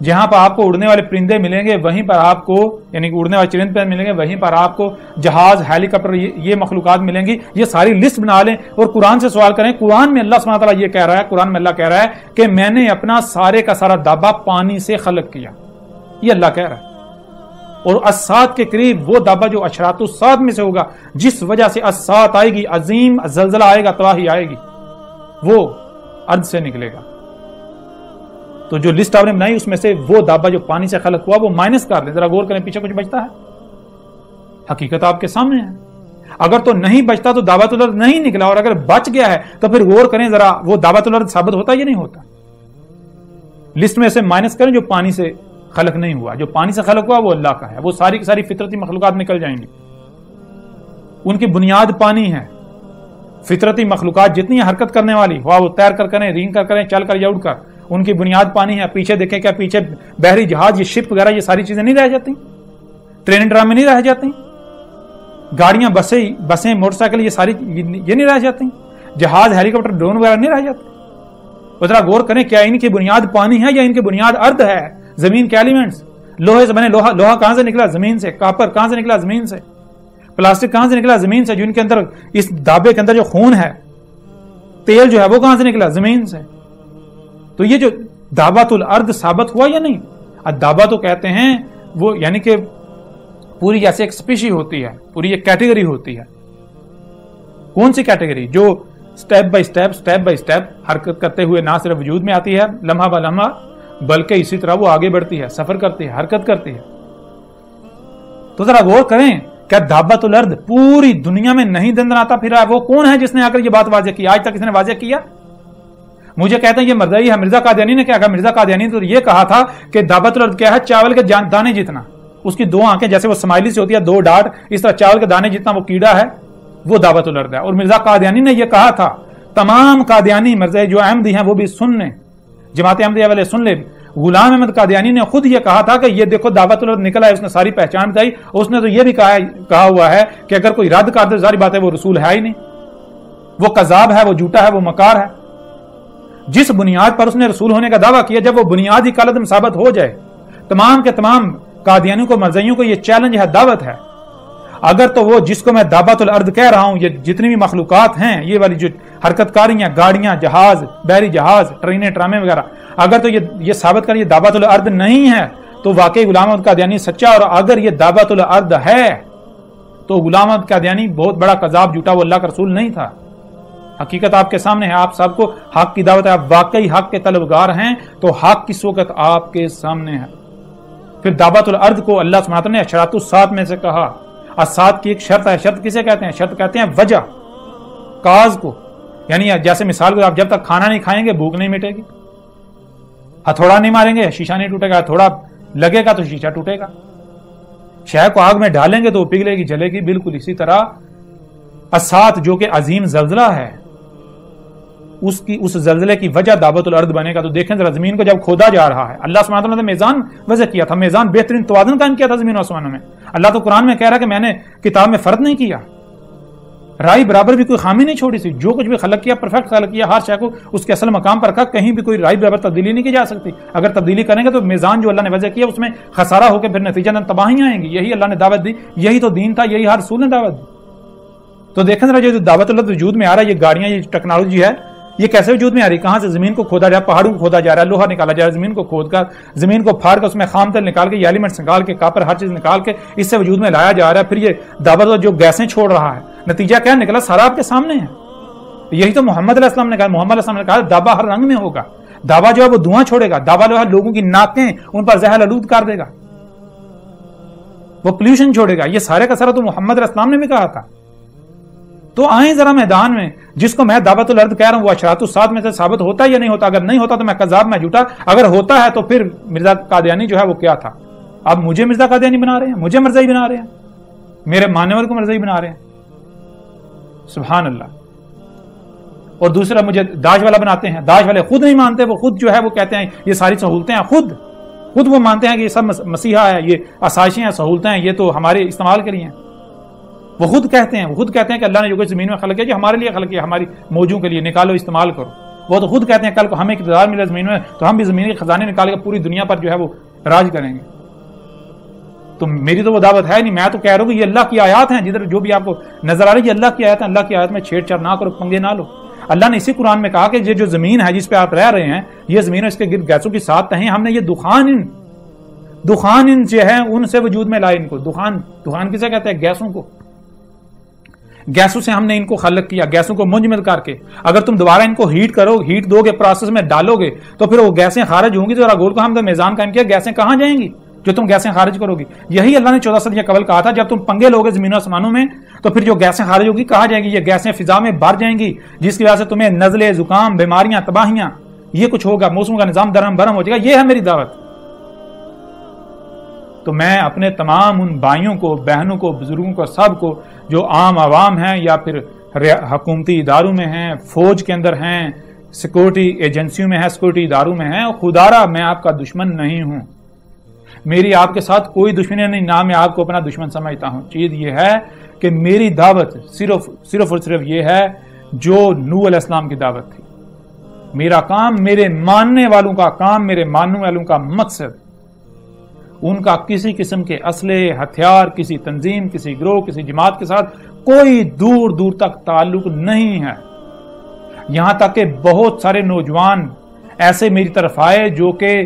جہاں پر آپ کو اڑنے والے پرندے ملیں گے وہیں پر آپ کو یعنی کہ اڑنے والے چرند پرند ملیں گے وہیں پر آپ کو جہاز ہیلی کاپٹر یہ مخلوقات ملیں گی. یہ ساری لسٹ بنا لیں اور قرآن سے سوال کریں. قرآن میں اللہ سبحانہ تعالیٰ یہ کہہ رہا ہے, قرآن میں اللہ کہہ رہا ہے کہ میں نے اپنا سارے کا سارا دابا پانی سے خلق کیا. یہ اللہ کہہ رہا ہے. اور الساعت کے قریب وہ دابا جو اشراط الساعت میں سے ہوگا, جس وجہ سے الساعت آئے گی, عظیم زلزلہ آئے گا, تباہی آئے گی, وہ ارض سے نکلے گا. تو جو لسٹ آپ نے بنائی اس میں سے وہ دابا جو پانی سے خلق ہوا وہ مائنس کر دیں. ذرا غور کریں پیچھے کچھ بچتا ہے؟ حقیقت آپ کے سامنے ہے. اگر تو نہیں بچتا تو دعوت الارض نہیں نکلا, اور اگر بچ گیا ہے تو پھر غور کریں ذرا وہ دعوت الارض ثابت ہوتا یا نہیں ہوتا. لسٹ میں سے مائنس کریں جو پانی سے خلق نہیں ہوا. جو پانی سے خلق ہوا وہ اللہ کا ہے. وہ ساری کی ساری فطرتی مخلوقات نکل جائیں گی. ان کی بنیاد پانی ہے. فطرتی مخلوقات جتنی حرکت کرنے والی, وہ تیر کر کریں, رینگ کر کریں, چل کر یا اڑ کر, ان کی بنیاد پانی ہے. پیچھے دیکھیں کیا پیچھے بحری جہاز, یہ شپ وغیرہ, یہ ساری چیزیں نہیں رہ جاتی, ٹرین ڈرامے نہیں رہ جاتی, گاڑیاں بسیں موٹر سائیکل, یہ ساری یہ نہیں رہ جاتی, جہاز ہیلی کاپٹر ڈرون وغیرہ نہیں رہ جاتے. ذرا غور کریں کیا ان کی بنیاد پانی ہے یا ان کی بنیاد ارض ہے, زمین کے ایلیمنٹس. لوہے سے بنے لوہا کہاں سے نکلا؟ زمین سے. کاپر کہاں سے نکلا؟ زمین سے. پلاسٹک کہاں سے نکلا؟ زمین سے. جو ان کے اندر اس دابے کے اندر جو خون ہے, تیل جو ہے وہ کہاں سے نکلا؟ زمین سے. تو یہ جو دابت الارض ثابت ہوا یا نہیں؟ دابا تو کہتے ہیں وہ یعنی کہ پوری جیسے ایک سپیشی ہوتی ہے, پوری ایک کیٹیگری ہوتی ہے. کون سی کیٹیگری؟ جو سٹیپ بائی سٹیپ حرکت کرتے ہوئے نہ صرف وجود میں آتی ہے لمحہ با لمحہ, بلکہ اسی طرح وہ آگے بڑھتی ہے, سفر کرتی ہے, حرکت کرتی ہے. تو ذرا غور کریں کیا دابت الارض پوری دنیا میں نہیں دندناتا پھر رہا ہے؟ وہ کون ہے جس نے آ کر یہ بات واضح کی؟ آج تک اس نے واضح کیا؟ مجھے کہتے ہیں یہ مرزائی ہے. مرزا قادیانی نے کیا کہا؟ مرزا قادیانی تو یہ کہا تھا کہ دابت الارض کیا ہے؟ چاول کے دانے جتنا. اس کی دو آنکھیں جیسے وہ سمائلی سے ہوتی ہے, دو ڈاٹ, اس طرح چاول کے دانے جتنا وہ کیڑا ہے, وہ دابت الارض ہے. اور مرزا قادیانی نے یہ کہا تھا. تمام قادیانی مرزائی جو احمدی ہیں وہ بھی سن لیں, جماعت احمدیہ والے سن لیں. غلام احمد قادیانی نے خود یہ کہا تھا کہ یہ دیکھو دعوت الارض نکلا ہے. اس نے ساری پہچان بتائی. اس نے تو یہ بھی کہا ہوا ہے کہ اگر کوئی رد کر دے ظاہر بات ہے وہ رسول ہے ہی نہیں, وہ کذاب ہے, وہ جھوٹا ہے, وہ مکار ہے. جس بنیاد پر اس نے رسول ہونے کا دعویٰ کیا, جب وہ بنیاد ہی کالعدم ثابت ہو جائے, تمام کے تمام قادیانیوں کو, مرزائیوں کو یہ چیلنج ہے, دعوت ہے. اگر تو وہ جس کو میں دابت الارض کہہ رہا ہوں, یہ جتنی بھی مخلوقات ہیں, یہ والی جو حرکت کاریاں, گاڑیاں, جہاز, بحری جہاز, ٹرینیں, ٹرامے وغیرہ, اگر تو یہ ثابت کر یہ دابت الارض نہیں ہے تو واقعی غلام احمد قادیانی سچا. اور اگر یہ دابت الارض ہے تو غلام احمد قادیانی بہت بڑا کذاب, جھوٹا, وہ اللہ کا رسول نہیں تھا. حقیقت آپ کے سامنے ہے. آپ سب کو حق کی دعوت ہے. آپ واقعی حق کے طلبگار ہیں تو حق کس وقت آپ کے سامنے ہے. پھر دعوت الارض کو اللہ سبحانہ وتعالیٰ نے اشراط الساعت میں سے کہا. الساعت کی ایک شرط ہے. شرط کسے کہتے ہیں؟ شرط کہتے ہیں وجہ, کاز کو. یعنی جیسے مثال کو آپ جب تک کھانا نہیں کھائیں گے بھوک نہیں مٹے گی. ہتھوڑا نہیں ماریں گے شیشہ نہیں ٹوٹے گا. ہتھوڑا لگے گا تو شیشہ ٹوٹے گا. شے کو آگ میں ڈالیں گے تو وہ پگھلے گی, جلے گی. بالکل اسی طرح الساعت جو کہ عظیم زلزلہ ہے, اس زلزلے کی وجہ دعوت الارض بنے گا. تو دیکھیں ذرا زمین کو جب کھودا جا رہا ہے, اللہ سبحانہ وتعالیٰ نے میزان وضع کیا تھا, میزان بہترین توازن قائم کیا تھا زمین و آسمانوں میں. اللہ تو قرآن میں کہہ رہا ہے کہ میں نے کتاب میں فرق نہیں کیا, رائے برابر بھی کوئی خامی نہیں چھوڑی سی. جو کچھ بھی خلق کیا پرفیکٹ خلق کیا, ہر شے کو اس کے اصل مقام پر رکھا, کہیں بھی کوئی رائے برابر تبدیلی نہیں کی جا سکتی. اگر تبدیلی کریں گے تو میزان جو اللہ نے وضع کیا اس میں خسارہ ہو کے پھر نتیجہ تباہیاں آئیں گی. یہی اللہ نے دعوت دی, یہی تو دین تھا, یہی ہر رسول نے دعوت دی. تو دیکھیں ذرا جو دعوت الارض وجود میں آ رہا ہے, یہ گاڑیاں, یہ ٹیکنالوجی ہے, یہ کیسے وجود میں آ رہی ہے؟ کہاں سے؟ زمین کو کھودا جا رہا ہے, پہاڑوں کو کھودا جا رہا ہے, لوہا نکالا جا رہا ہے, زمین کو کھود کر, زمین کو پھاڑ کر, اس میں خام تیل نکال کے, یہ ایلیمنٹس نکال کے, کاپر, ہر چیز نکال کے اس سے وجود میں لایا جا رہا ہے. پھر یہ دعوت جو گیسیں چھوڑ رہا ہے, نتیجہ کیا نکلا؟ سارا آپ کے سامنے ہے. یہی تو محمد علیہ السلام نے کہا. محمد علیہ السلام نے کہا دابا ہر رنگ میں ہوگا. دابا جو ہے وہ دھواں چھوڑے گا. دابا جو ہے لوگوں کی ناکیں ان پر زہر آلود کر دے گا, وہ پولوشن چھوڑے گا. یہ سارے کا سارا تو محمد علیہ السلام نے بھی کہا تھا. تو آئیں ذرا میدان میں. جس کو میں دعوت الارض کہہ رہا ہوں وہ اشراط الساعت میں سے ثابت ہوتا ہے یا نہیں ہوتا؟ اگر نہیں ہوتا تو میں کذاب, میں جھوٹا. اگر ہوتا ہے تو پھر مرزا قادیانی جو ہے وہ کیا تھا؟ اب مجھے مرزا قادیانی بنا رہے ہیں, مجھے مرزائی بنا رہے ہیں, میرے ماننے والے کو مرزائی بنا رہے ہیں. سبحان اللہ. اور دوسرا مجھے داعش والا بناتے ہیں. داعش والے خود نہیں مانتے, وہ خود جو ہے وہ کہتے ہیں یہ ساری سہولتیں ہیں, خود وہ مانتے ہیں کہ یہ سب مسیحا ہے, یہ آسائشیں ہیں, سہولتیں ہیں, یہ تو ہمارے استعمال کے لیے ہیں. وہ خود کہتے ہیں کہ اللہ نے جو کچھ زمین میں خلق کیا جو ہمارے لیے خلق کیا, ہماری موجوں کے لیے, نکالو استعمال کرو. وہ تو خود کہتے ہیں کل کو ہمیں اقتدار ملے زمین میں تو ہم بھی زمین کے خزانے نکال کے پوری دنیا پر جو ہے وہ راج کریں گے. تو میری تو وہ دعوت ہے نہیں. میں تو کہہ رہا ہوں کہ یہ اللہ کی آیات ہیں, جدھر جو بھی آپ کو نظر آ رہی ہے یہ اللہ کی آیات ہیں. اللہ کی آیات میں چھیڑ چھاڑ نہ کرو, پنگے نہ لو. اللہ نے اسی قرآن میں کہا کہ یہ جو زمین ہے جس پہ آپ رہ رہے ہیں, یہ زمین اس کے گرد گیسوں کی سات تہیں, ہم نے یہ دخان جو ہے ان سے وجود میں لائے ان کو. دخان کسے کہتے ہیں؟ گیسوں کو. گیسوں سے ہم نے ان کو خلق کیا, گیسوں کو منجمد کر کے. اگر تم دوبارہ ان کو ہیٹ کرو, ہیٹ دو گے, پروسیس میں ڈالو گے, تو پھر وہ گیسیں خارج ہوں گی. ذرا غور کو ہم نے میزان قائم کیا, گیسیں کہاں جائیں گی جو تم گیسیں خارج کرو گی؟ یہی اللہ نے 14 صدیاں قبل کہا تھا, جب تم پنگے لوگے زمین و آسمانوں میں تو پھر جو گیسیں خارج ہوگی کہاں جائیں گی؟ یہ گیسیں فضا میں بھر جائیں گی, جس کی وجہ سے تمہیں نزلے, زکام, بیماریاں, تباہیاں, یہ کچھ ہوگا. موسم کا نظام درہم برہم ہو جائے گا. یہ ہے میری دعوت. تو میں اپنے تمام ان بھائیوں کو, بہنوں کو, بزرگوں کو, سب کو جو عام عوام ہیں یا پھر حکومتی اداروں میں ہیں, فوج کے اندر ہیں, سیکورٹی ایجنسیوں میں ہیں, سیکورٹی اداروں میں ہیں, خدارا میں آپ کا دشمن نہیں ہوں. میری آپ کے ساتھ کوئی دشمنی نہیں, نہ میں آپ کو اپنا دشمن سمجھتا ہوں. چیز یہ ہے کہ میری دعوت صرف اور صرف یہ ہے جو نوح علیہ السلام کی دعوت تھی. میرا کام, میرے ماننے والوں کا کام, میرے ماننے والوں کا مقصد, ان کا کسی قسم کے اسلحے, ہتھیار, کسی تنظیم, کسی گروہ, کسی جماعت کے ساتھ کوئی دور دور تک تعلق نہیں ہے. یہاں تک کہ بہت سارے نوجوان ایسے میری طرف آئے جو کہ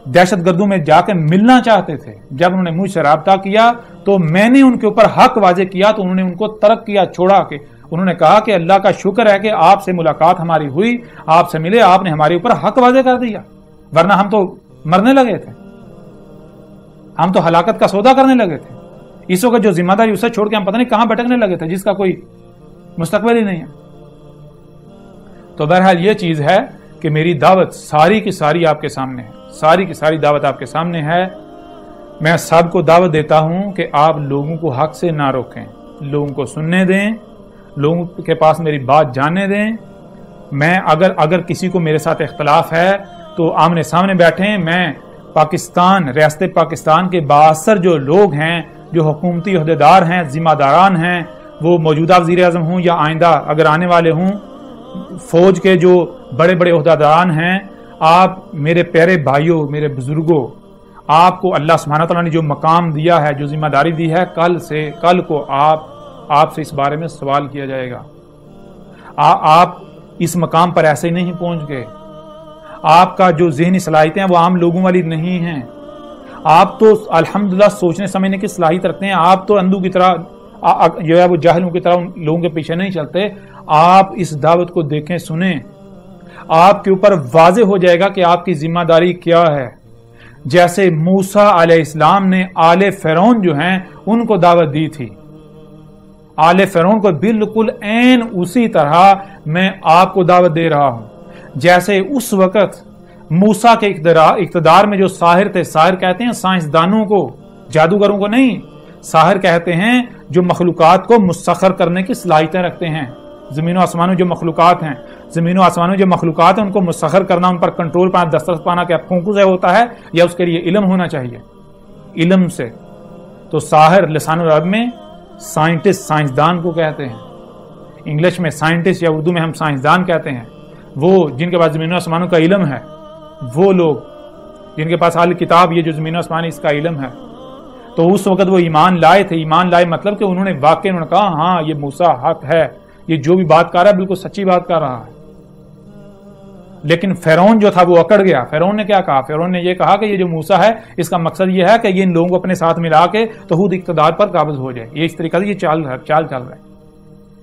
دہشت گردوں میں جا کے ملنا چاہتے تھے. جب انہوں نے مجھ سے رابطہ کیا تو میں نے ان کے اوپر حق واضح کیا تو انہوں نے ان کو ترک کیا, چھوڑا کے. انہوں نے کہا کہ اللہ کا شکر ہے کہ آپ سے ملاقات ہماری ہوئی, آپ سے ملے, آپ نے ہمارے اوپر حق واضح کر دیا, ورنہ ہم تو مرنے لگے تھے, ہم تو ہلاکت کا سودا کرنے لگے تھے. اس وقت جو ذمہ داری اسے چھوڑ کے ہم پتہ نہیں کہاں بھٹکنے لگے تھے, جس کا کوئی مستقبل ہی نہیں ہے. تو بہرحال یہ چیز ہے کہ میری دعوت ساری کی ساری آپ کے سامنے ہے, ساری کی ساری دعوت آپ کے سامنے ہے. میں سب کو دعوت دیتا ہوں کہ آپ لوگوں کو حق سے نہ روکیں, لوگوں کو سننے دیں, لوگوں کے پاس میری بات جاننے دیں. میں اگر کسی کو میرے ساتھ اختلاف ہے تو آمنے سامنے بیٹھیں. میں پاکستان, ریاست پاکستان کے بااثر جو لوگ ہیں, جو حکومتی عہدیدار ہیں, ذمہ داران ہیں, وہ موجودہ وزیر اعظم ہوں یا آئندہ اگر آنے والے ہوں, فوج کے جو بڑے بڑے عہدیداران ہیں, آپ میرے پیارے بھائیوں, میرے بزرگوں, آپ کو اللہ سبحانہ تعالیٰ نے جو مقام دیا ہے, جو ذمہ داری دی ہے, کل کو آپ سے اس بارے میں سوال کیا جائے گا. آپ اس مقام پر ایسے ہی نہیں پہنچ گئے. آپ کا جو ذہنی صلاحیتیں ہیں وہ عام لوگوں والی نہیں ہیں. آپ تو الحمدللہ سوچنے سمجھنے کی صلاحیت رکھتے ہیں. آپ تو اندھوں کی طرح جو ہے وہ جاہلوں کی طرح لوگوں کے پیچھے نہیں چلتے. آپ اس دعوت کو دیکھیں, سنیں, آپ کے اوپر واضح ہو جائے گا کہ آپ کی ذمہ داری کیا ہے. جیسے موسیٰ علیہ السلام نے آل فرعون جو ہیں ان کو دعوت دی تھی, آل فرعون کو بالکل عین اسی طرح میں آپ کو دعوت دے رہا ہوں. جیسے اس وقت موسیٰ کے اقتدار میں جو ساحر تھے, ساحر کہتے ہیں سائنسدانوں کو, جادوگروں کو نہیں, ساحر کہتے ہیں جو مخلوقات کو مسخر کرنے کی صلاحیتیں رکھتے ہیں. زمین و آسمانوں جو مخلوقات ہیں, زمین و آسمانوں جو مخلوقات ہیں ان کو مسخر کرنا, ان پر کنٹرول پانا, دسترس پانا کیا پھونکوں سے ہوتا ہے یا اس کے لیے علم ہونا چاہیے؟ علم سے. تو ساحر لسان العرب میں سائنٹسٹ, سائنسدان کو کہتے ہیں. انگلش میں سائنٹسٹ یا اردو میں ہم سائنسدان کہتے ہیں. وہ جن کے پاس زمین و آسمانوں کا علم ہے, وہ لوگ جن کے پاس اہل کتاب یہ جو زمین و آسمان اس کا علم ہے. تو اس وقت وہ ایمان لائے تھے. ایمان لائے مطلب کہ انہوں نے کہا ہاں یہ موسیٰ حق ہے, یہ جو بھی بات کر رہا ہے بالکل سچی بات کر رہا ہے. لیکن فرعون جو تھا وہ اکڑ گیا. فرعون نے کیا کہا؟ فرعون نے یہ کہا کہ یہ جو موسیٰ ہے اس کا مقصد یہ ہے کہ یہ ان لوگوں کو اپنے ساتھ ملا کے توحید اقتدار پر قابض ہو جائے. یہ اس طریقے سے یہ چال چل رہا ہے.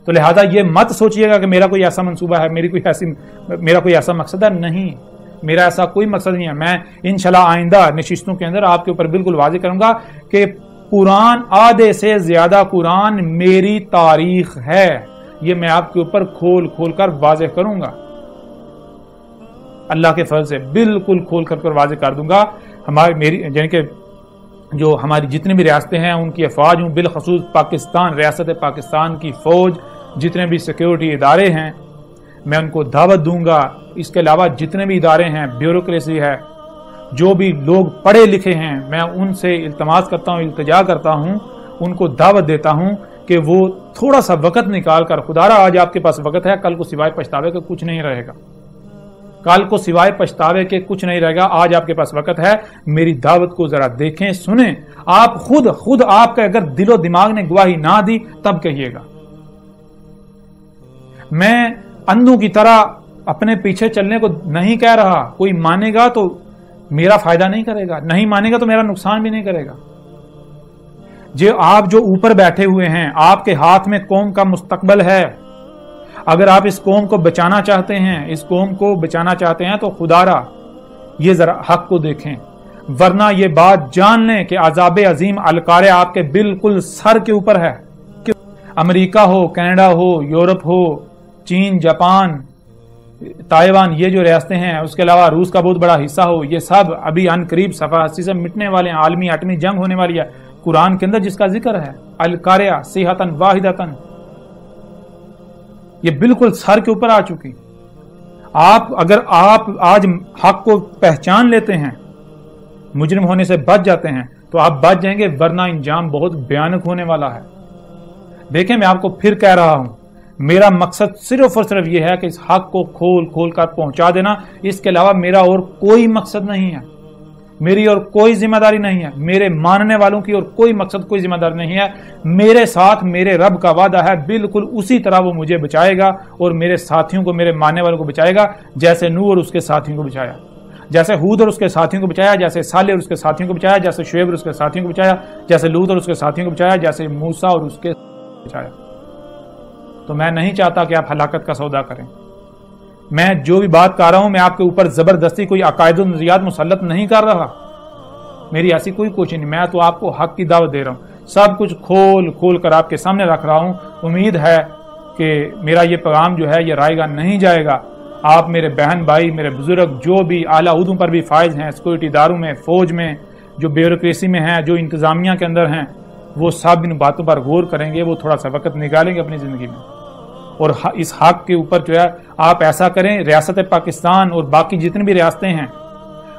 تو لہذا یہ مت سوچئے گا کہ میرا کوئی ایسا منصوبہ ہے, میرا کوئی ایسا مقصد ہے. نہیں, میرا ایسا کوئی مقصد نہیں ہے. میں انشاءاللہ آئندہ نشستوں کے اندر آپ کے اوپر بالکل واضح کروں گا کہ قرآن, آدھے سے زیادہ قرآن میری تاریخ ہے. یہ میں آپ کے اوپر کھول کھول کر واضح کروں گا. اللہ کے فضل سے بالکل کھول کر واضح کر دوں گا. یعنی کہ جو ہماری جتنی بھی ریاستیں ہیں ان کی افواج ہوں, بالخصوص پاکستان, ریاست پاکستان کی فوج, جتنے بھی سیکیورٹی ادارے ہیں, میں ان کو دعوت دوں گا. اس کے علاوہ جتنے بھی ادارے ہیں, بیوروکریسی ہے, جو بھی لوگ پڑھے لکھے ہیں, میں ان سے التماس کرتا ہوں, التجا کرتا ہوں, ان کو دعوت دیتا ہوں کہ وہ تھوڑا سا وقت نکال کر, خدا را آج آپ کے پاس وقت ہے, کل کو سوائے پچھتاوے کا کچھ نہیں رہے گا. کل کو سوائے پچھتاوے کے کچھ نہیں رہے گا. آج آپ کے پاس وقت ہے, میری دعوت کو ذرا دیکھیں, سنیں. آپ خود آپ کا اگر دل و دماغ نے گواہی نہ دی تب کہیے گا. میں اندھوں کی طرح اپنے پیچھے چلنے کو نہیں کہہ رہا. کوئی مانے گا تو میرا فائدہ نہیں کرے گا, نہیں مانے گا تو میرا نقصان بھی نہیں کرے گا. آپ جو اوپر بیٹھے ہوئے ہیں, آپ کے ہاتھ میں قوم کا مستقبل ہے. اگر آپ اس قوم کو بچانا چاہتے ہیں, اس قوم کو بچانا چاہتے ہیں تو خدا را یہ ذرا حق کو دیکھیں, ورنہ یہ بات جان لیں کہ عذاب عظیم القارع آپ کے بالکل سر کے اوپر ہے. امریکہ ہو, کینیڈا ہو, یورپ ہو, چین, جاپان, تائیوان, یہ جو ریاستیں ہیں, اس کے علاوہ روس کا بہت بڑا حصہ ہو, یہ سب ابھی ان قریب صفحہ 80 سے مٹنے والے ہیں. عالمی ایٹمی جنگ ہونے والی ہے. قرآن کے اندر جس کا ذکر ہے, القارعہ صیحۃ واحدۃ, یہ بالکل سر کے اوپر آ چکی. اگر آپ آج حق کو پہچان لیتے ہیں, مجرم ہونے سے بچ جاتے ہیں, تو آپ بچ جائیں گے, ورنہ انجام بہت بھیانک ہونے والا ہے. دیکھیں, میں آپ کو پھر کہہ رہا ہوں, میرا مقصد صرف اور صرف یہ ہے کہ اس حق کو کھول کر پہنچا دینا. اس کے علاوہ میرا اور کوئی مقصد نہیں ہے, میری اور کوئی ذمہ داری نہیں ہے, میرے ماننے والوں کی اور کوئی مقصد, کوئی ذمہ داری نہیں ہے. میرے ساتھ میرے رب کا وعدہ ہے, بالکل اسی طرح وہ مجھے بچائے گا اور میرے ساتھیوں کو, میرے ماننے والوں کو بچائے گا, جیسے نوح اور اس کے ساتھیوں کو بچایا, جیسے ہود اور اس کے ساتھیوں کو بچایا, جیسے صالح اور اس کے ساتھیوں کو بچایا, جیسے شعیب اور اس کے ساتھیوں کو بچایا, جیسے لوط اور اس کے ساتھیوں کو بچایا, جیسے موسیٰ اور اس کے بچایا. تو میں نہیں چاہتا کہ آپ ہلاکت کا سودا کریں. میں جو بھی بات کر رہا ہوں, میں آپ کے اوپر زبردستی کوئی عقائد و نظریات مسلط نہیں کر رہا, میری ایسی کوئی کوشش نہیں. میں تو آپ کو حق کی دعوت دے رہا ہوں, سب کچھ کھول کر آپ کے سامنے رکھ رہا ہوں. امید ہے کہ میرا یہ پیغام جو ہے یہ رائے گا نہیں جائے گا. آپ میرے بہن بھائی, میرے بزرگ جو بھی اعلیٰ عہدوں پر بھی فائز ہیں, سیکورٹی اداروں میں, فوج میں, جو بیوروکریسی میں ہیں, جو انتظامیہ کے اندر ہیں, وہ سب ان باتوں پر غور کریں گے, وہ تھوڑا سا وقت نکالیں گے اپنی زندگی میں, اور اس حق کے اوپر جو ہے آپ ایسا کریں. ریاست پاکستان اور باقی جتنی بھی ریاستیں ہیں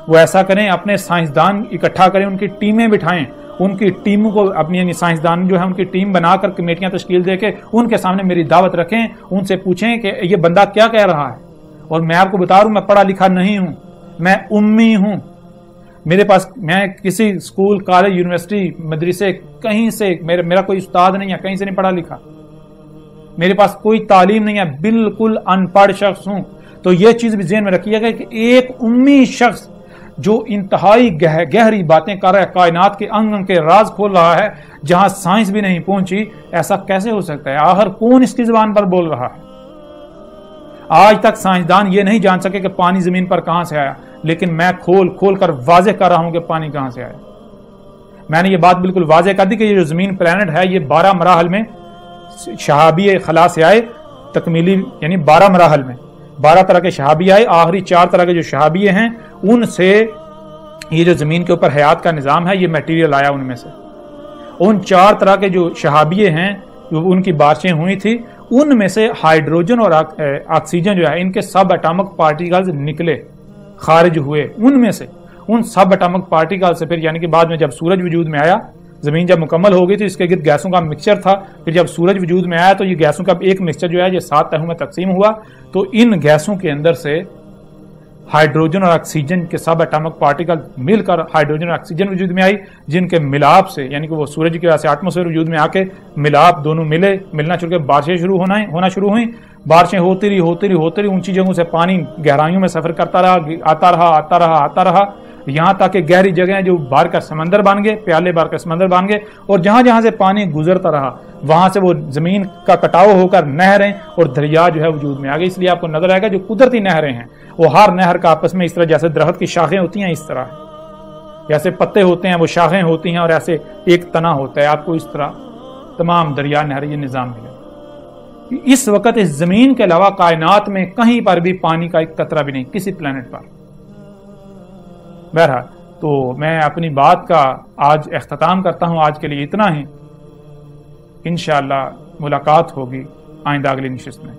وہ ایسا کریں, اپنے سائنسدان اکٹھا کریں, ان کی ٹیمیں بٹھائیں, ان کی ٹیموں کو اپنی سائنسدان جو ہے ان کی ٹیم بنا کر کمیٹیاں تشکیل دے کے ان کے سامنے میری دعوت رکھیں, ان سے پوچھیں کہ یہ بندہ کیا کہہ رہا ہے. اور میں آپ کو بتا رہا ہوں, میں پڑھا لکھا نہیں ہوں, میں امی ہوں. میرے پاس, میں کسی اسکول, کالج, یونیورسٹی, مدرسے, کہیں سے میرا کوئی استاد نہیں ہے, کہیں سے نہیں پڑھا لکھا, میرے پاس کوئی تعلیم نہیں ہے, بالکل ان پڑھ شخص ہوں. تو یہ چیز بھی ذہن میں رکھیے گا کہ ایک امی شخص جو انتہائی گہری باتیں کر رہا ہے, کائنات کے انگ کے راز کھول رہا ہے, جہاں سائنس بھی نہیں پہنچی, ایسا کیسے ہو سکتا ہے؟ آخر کون اس کی زبان پر بول رہا ہے؟ آج تک سائنسدان یہ نہیں جان سکے کہ پانی زمین پر کہاں سے آیا, لیکن میں کھول کر واضح کر رہا ہوں کہ پانی کہاں سے آیا. میں نے یہ بات بالکل واضح کر دی کہ یہ جو زمین پلانٹ ہے, یہ 12 مراحل میں شہابی خلا سے آئے, تکمیلی یعنی 12 مراحل میں 12 طرح کے شہابی آئے. آخری 4 طرح کے جو شہابی ہیں, ان سے یہ جو زمین کے اوپر حیات کا نظام ہے, یہ میٹیریل آیا. ان میں سے ان 4 طرح کے جو شہابی ہیں, ان کی بارشیں ہوئی تھی, ان میں سے ہائیڈروجن اور آکسیجن جو ہے, ان کے سب ایٹامک پارٹیکلز نکلے, خارج ہوئے. ان میں سے ان سب ایٹامک پارٹیکل سے پھر, یعنی کہ بعد میں جب سورج وجود میں آیا, زمین جب مکمل ہو گئی تو اس کے گرد گیسوں کا مکسچر تھا. پھر جب سورج وجود میں آیا تو یہ گیسوں کا ایک مکسچر جو ہے یہ 7 تہوں میں تقسیم ہوا. تو ان گیسوں کے اندر سے ہائیڈروجن اور آکسیجن کے سب ایٹامک پارٹیکل مل کر ہائیڈروجن اور آکسیجن وجود میں آئی, جن کے ملاپ سے, یعنی کہ وہ سورج کی وجہ سے ایٹماسفیئر وجود میں آ کے ملاپ دونوں ملنا شروع کے بارشیں ہونا شروع ہوئیں. بارشیں ہوتی رہی, اونچی جگہوں سے پانی گہرائیوں میں سفر کرتا رہا, آتا رہا, یہاں تک کہ گہری جگہیں جو باہر کا سمندر بن گئے, پیالے باہر کا سمندر بن گئے, اور جہاں سے پانی گزرتا رہا وہاں سے وہ زمین کا کٹاؤ ہو کر نہریں اور دریا جو ہے وجود میں آ گئے. اس لیے آپ کو نظر آئے گا جو قدرتی نہریں ہیں وہ ہر نہر کا آپس میں اس طرح, جیسے درخت کی شاخیں ہوتی ہیں اس طرح, جیسے پتے ہوتے ہیں وہ شاخیں ہوتی ہیں, اور ایسے ایک تنا ہوتا ہے, آپ کو اس طرح تمام دریا نہر یہ نظام ملے. اس وقت اس زمین کے علاوہ کائنات میں کہیں پر بھی پانی کا ایک قطرہ بھی نہیں, کسی پلانٹ پر. بہرحال تو میں اپنی بات کا آج اختتام کرتا ہوں. آج کے لیے اتنا ہی. انشاءاللہ ملاقات ہوگی آئندہ اگلی نشست میں.